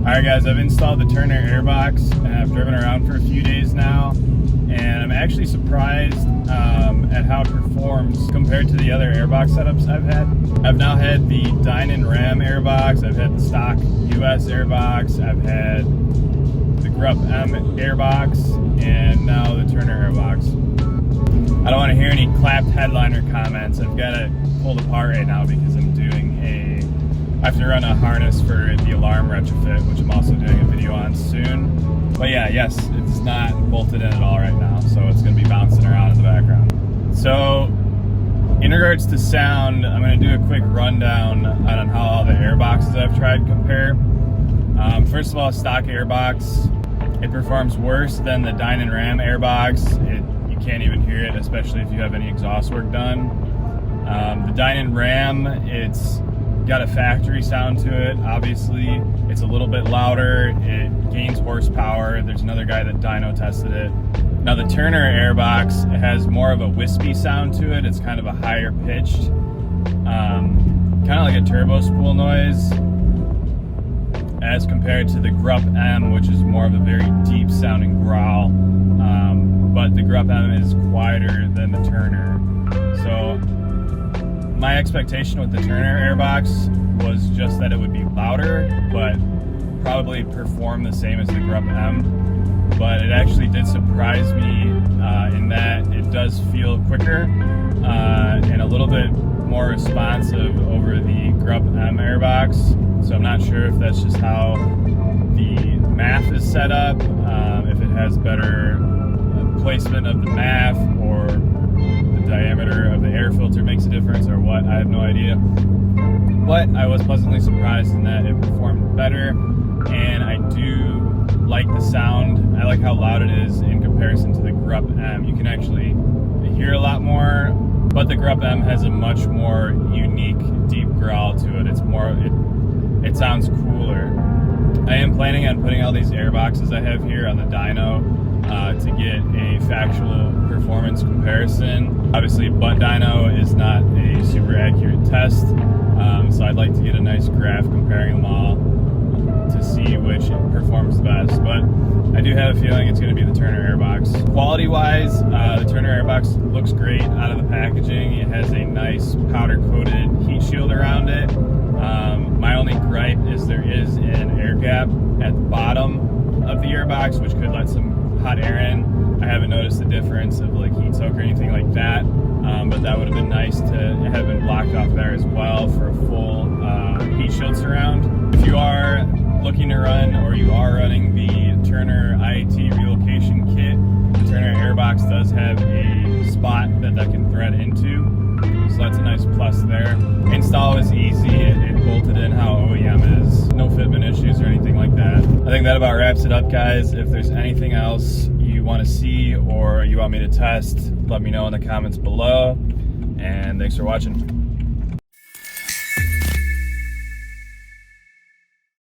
Alright guys, I've installed the Turner airbox and I've driven around for a few days now, and I'm actually surprised at how it performs compared to the other airbox setups I've had. I've now had the dyno Ram airbox, I've had the stock US airbox, I've had the Grupp M airbox, and now the Turner airbox. I don't want to hear any clapped headliner comments. I've got it pulled apart right now because I'm doing I have to run a harness for the alarm retrofit, which I'm also doing a video on soon. But yeah, yes, it's not bolted in at all right now, so it's going to be bouncing around in the background. So, in regards to sound, I'm going to do a quick rundown on how all the airboxes I've tried compare. First of all, stock airbox, it performs worse than the dyno Ram airbox. You can't even hear it, especially if you have any exhaust work done. The dyno Ram, it's got a factory sound to it. Obviously, it's a little bit louder, it gains horsepower. There's another guy that dyno tested it. Now the Turner airbox, it has more of a wispy sound to it. It's kind of a higher pitched, kind of like a turbo spool noise, as compared to the Grupp M, which is more of a very deep sounding growl. But the Grupp M is quieter than the Turner. So my expectation with the Turner airbox was just that it would be louder, but probably perform the same as the Grupp M. But it actually did surprise me in that it does feel quicker and a little bit more responsive over the Grupp M airbox. So I'm not sure if that's just how the MAF is set up, if it has better placement of the MAF, or the diameter of the air filter makes a difference, or what. I have no idea. But I was pleasantly surprised in that it performed better, and I do like the sound. I like how loud it is in comparison to the Grupp M. You can actually hear a lot more, but the Grupp M has a much more unique, deep growl to it. It's more, it sounds cooler. I am planning on putting all these airboxes I have here on the dyno to get a factual performance comparison. Obviously, butt dyno is not a super accurate test, so I'd like to get a nice graph comparing them all to see which performs best. But I do have a feeling it's going to be the Turner airbox. Quality-wise, the Turner airbox looks great out of the packaging. It has a nice powder-coated heat shield around it. My only gripe is there is an air gap at the bottom of the airbox, which could let some hot air in. I haven't noticed the difference of like heat soak or anything like that, but that would have been nice to have been blocked off there as well for a full heat shield surround. If you are looking to run, or you are running the Turner IAT relocation kit, the Turner airbox does have a spot that can thread into, so that's a nice plus there. Install is easy, it bolted in how OEM is, no fitment issues or anything like that. I think that about wraps it up, guys. If there's anything else you want to see or you want me to test, let me know in the comments below, and thanks for watching.